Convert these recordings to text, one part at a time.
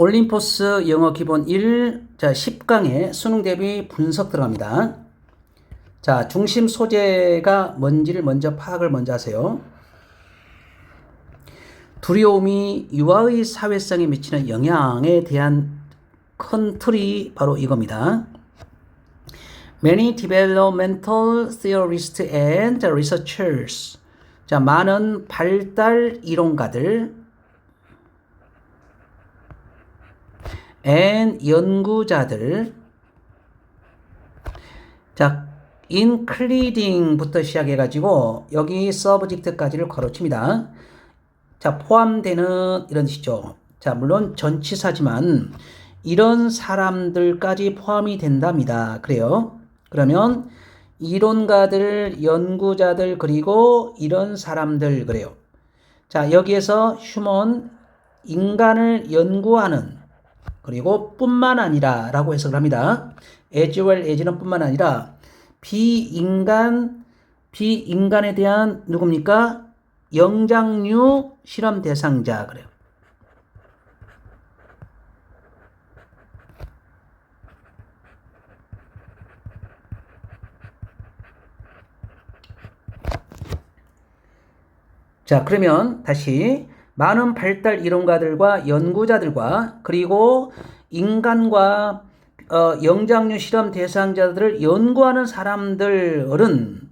올림포스 영어 기본 1, 자, 10강에 수능 대비 분석 들어갑니다. 자, 중심 소재가 뭔지를 먼저 파악을 먼저 하세요. 두려움이 유아의 사회성에 미치는 영향에 대한 큰 틀이 바로 이겁니다. Many developmental theorists and researchers. 자, 많은 발달 이론가들 and 연구자들. 자, including부터 시작해가지고 여기 subject까지를 가로칩니다. 자, 포함되는 이런 뜻이죠. 자, 물론 전치사지만 이런 사람들까지 포함이 된답니다. 그래요. 그러면 이론가들, 연구자들, 그리고 이런 사람들 그래요. 자, 여기에서 휴먼, 인간을 연구하는, 그리고 뿐만 아니라 라고 해석을 합니다. as well as는 뿐만 아니라 비인간에 대한 누굽니까? 영장류 실험 대상자 그래요. 자, 그러면 다시 많은 발달 이론가들과 연구자들과 그리고 인간과 영장류 실험 대상자들을 연구하는 사람들은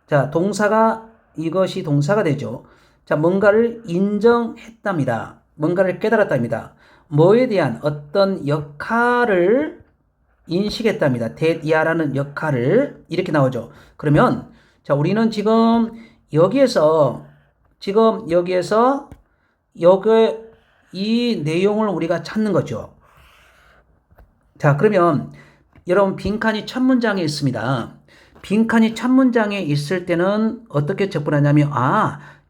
자, 동사가 이것이 동사가 되죠. 자, 뭔가를 인정했답니다. 뭔가를 깨달았답니다. 뭐에 대한 어떤 역할을 인식했답니다. 대이하라는 역할을 이렇게 나오죠. 그러면 자, 우리는 지금 여기에서 이 내용을 우리가 찾는 거죠. 자, 그러면 여러분 빈칸이 첫 문장에 있습니다. 빈칸이 첫 문장에 있을 때는 어떻게 접근하냐면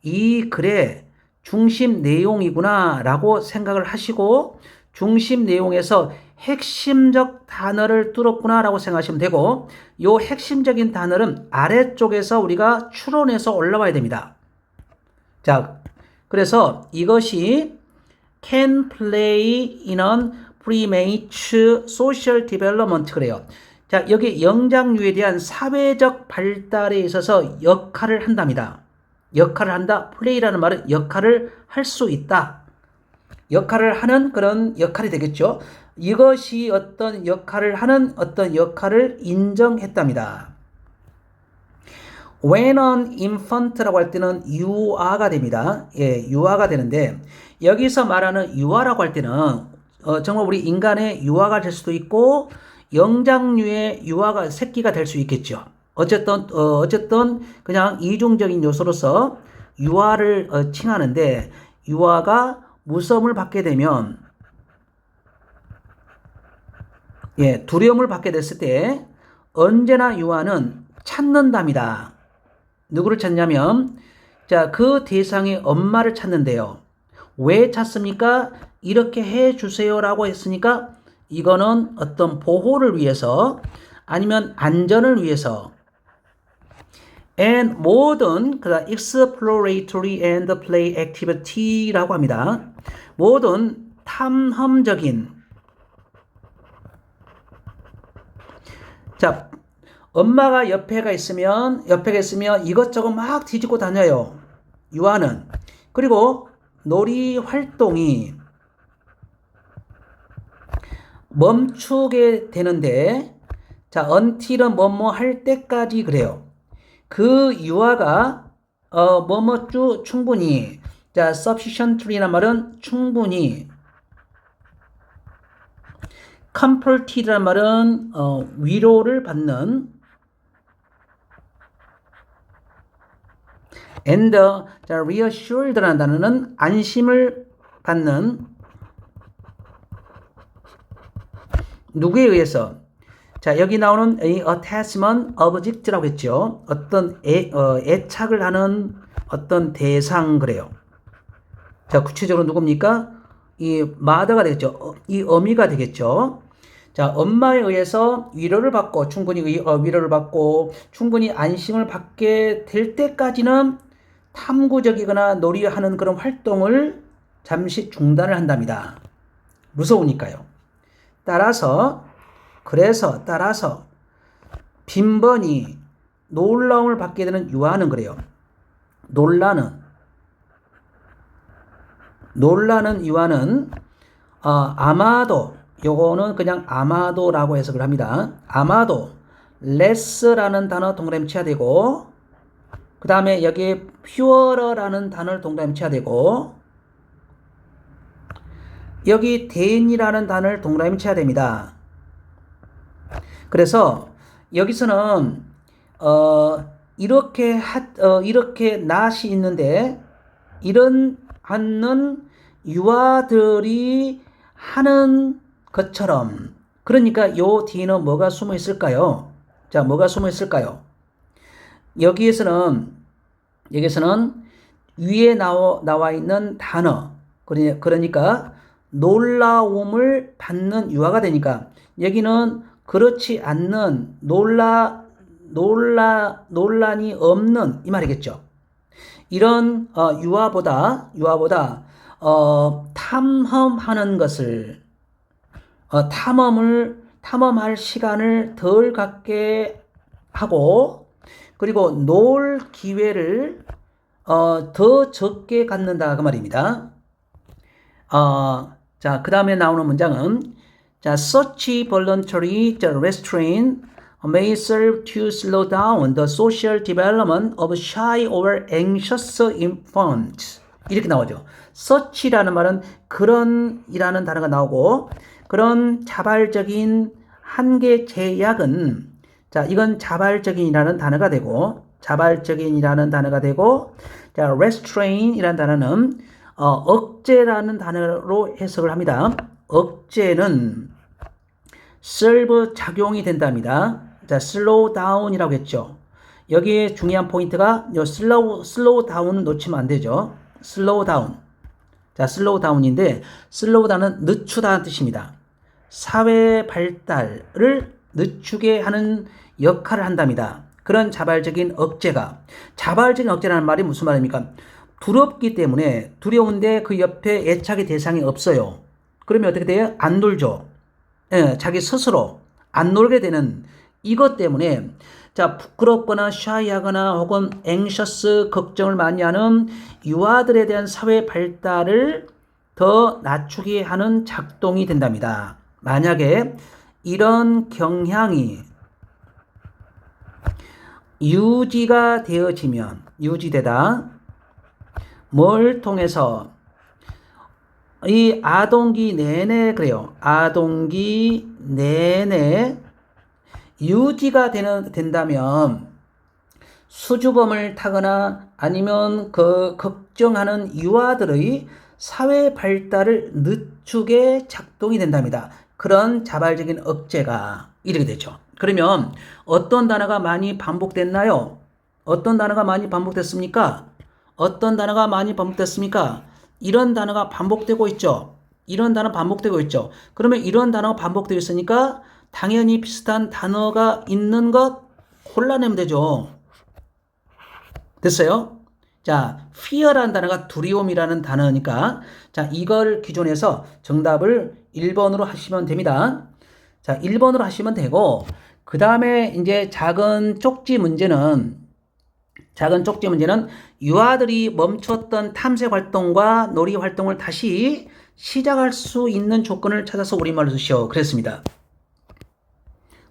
이 글의 중심 내용이구나 라고 생각을 하시고 중심 내용에서 핵심적 단어를 뚫었구나 라고 생각하시면 되고 이 핵심적인 단어는 아래쪽에서 우리가 추론해서 올라와야 됩니다. 자, 그래서 이것이 can play in an premature social development 그래요. 자, 여기 영장류에 대한 사회적 발달에 있어서 역할을 한답니다. 역할을 한다. play라는 말은 역할을 할 수 있다. 역할을 하는 그런 역할이 되겠죠. 이것이 어떤 역할을 하는 어떤 역할을 인정했답니다. When an infant라고 할 때는 유아가 됩니다. 예, 유아가 되는데 여기서 말하는 유아라고 할 때는 정말 우리 인간의 유아가 될 수도 있고 영장류의 유아가 새끼가 될 수 있겠죠. 어쨌든 그냥 이중적인 요소로서 유아를 칭하는데 유아가 무서움을 받게 되면 예, 두려움을 받게 됐을 때 언제나 유아는 찾는답니다. 누구를 찾냐면 자, 그 대상의 엄마를 찾는데요. 왜 찾습니까? 이렇게 해 주세요라고 했으니까 이거는 어떤 보호를 위해서 아니면 안전을 위해서 and 모든 exploratory and play activity라고 합니다. 모든 탐험적인 자, 엄마가 옆에가 있으면 이것저것 막 뒤집고 다녀요. 유아는. 그리고 놀이 활동이 멈추게 되는데 자, until은 뭐뭐 할 때까지 그래요. 그 유아가 충분히 자, sufficiently란 말은 충분히 comforted란 말은 위로를 받는 and 자, reassured라는 단어는 안심을 받는 누구에 의해서 자, 여기 나오는 attachment object라고 했죠. 어떤 애착을 하는 어떤 대상 그래요. 자, 구체적으로 누굽니까? 이 mother가 되겠죠. 이 어미가 되겠죠. 자, 엄마에 의해서 위로를 받고 충분히 위로를 받고 충분히 안심을 받게 될 때까지는 탐구적이거나 놀이하는 그런 활동을 잠시 중단을 한답니다. 무서우니까요. 따라서 빈번히 놀라움을 받게 되는 유아는 그래요. 놀라는 유아는 아마도, 요거는 그냥 아마도라고 해석을 합니다. 아마도 less라는 단어 동그라미 쳐야 되고, 그 다음에 여기에 pure라는 단어를 동그라미 쳐야 되고, 여기 than이라는 단어를 동그라미 쳐야 됩니다. 그래서 여기서는 이렇게 낫이 있는데 이런 않는 유아들이 하는 것처럼, 그러니까 요 뒤에는 뭐가 숨어 있을까요? 자, 뭐가 숨어 있을까요? 여기에서는 위에 나와 있는 단어, 그러니까 놀라움을 받는 유아가 되니까 여기는 그렇지 않는 논란이 없는 이 말이겠죠. 이런 유아보다 탐험하는 것을 탐험할 시간을 덜 갖게 하고, 그리고 놀 기회를 더 적게 갖는다 그 말입니다. 자, 그 다음에 나오는 문장은, 자, such voluntary restraint may serve to slow down the social development of shy or anxious infants. 이렇게 나오죠. such라는 말은 그런이라는 단어가 나오고, 그런 자발적인 한계 제약은, 자, 이건 자발적인이라는 단어가 되고, 자, restraint이라는 단어는 억제라는 단어로 해석을 합니다. 억제는 serve 작용이 된답니다. 자, slow down이라고 했죠. 여기에 중요한 포인트가 요 slow down 놓치면 안 되죠. slow down. 자, slow down인데 slow down은 늦추다는 뜻입니다. 사회 발달을 늦추게 하는 역할을 한답니다. 그런 자발적인 억제라는 말이 무슨 말입니까? 두렵기 때문에, 두려운데 그 옆에 애착의 대상이 없어요. 그러면 어떻게 돼요? 안 놀죠. 예, 자기 스스로 안 놀게 되는 이것 때문에, 자, 부끄럽거나 샤이하거나 혹은 anxious 걱정을 많이 하는 유아들에 대한 사회 발달을 더 낮추게 하는 작동이 된답니다. 만약에 이런 경향이 유지되다. 뭘 통해서? 이 아동기 내내 그래요. 아동기 내내 유지가 된다면 수주범을 타거나 아니면 그 걱정하는 유아들의 사회 발달을 늦추게 작동이 된답니다. 그런 자발적인 억제가 이렇게 되죠. 그러면 어떤 단어가 많이 반복됐나요? 어떤 단어가 많이 반복됐습니까? 이런 단어가 반복되고 있죠. 그러면 이런 단어가 반복되고 있으니까 당연히 비슷한 단어가 있는 것 골라내면 되죠. 됐어요? 자, fear라는 단어가 두려움이라는 단어니까, 자, 이걸 기준해서 정답을 1번으로 하시면 됩니다. 자, 1번으로 하시면 되고, 그 다음에 이제 작은 쪽지 문제는 유아들이 멈췄던 탐색 활동과 놀이 활동을 다시 시작할 수 있는 조건을 찾아서 우리말로 쓰시오. 그랬습니다.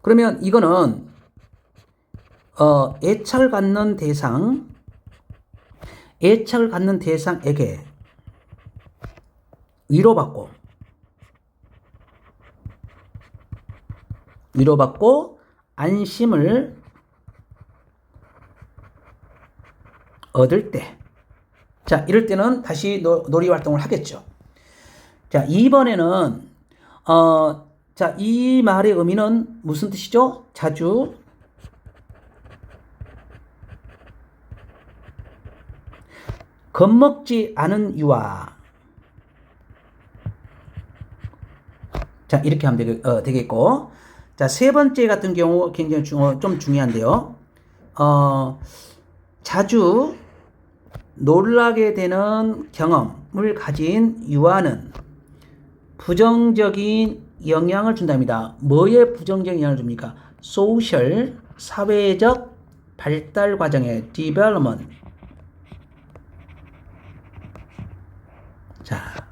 그러면 이거는 애착을 갖는 대상에게 위로받고 안심을 얻을 때, 자, 이럴 때는 다시 놀이 활동을 하겠죠. 자, 이번에는 자, 이 말의 의미는 무슨 뜻이죠? 자주 겁먹지 않은 유아. 자, 이렇게 하면 되겠고, 자, 세 번째 같은 경우 굉장히 좀 중요한데요. 자주 놀라게 되는 경험을 가진 유아는 부정적인 영향을 준답니다. 뭐에 부정적인 영향을 줍니까? 소셜, 사회적 발달 과정의 development. 자,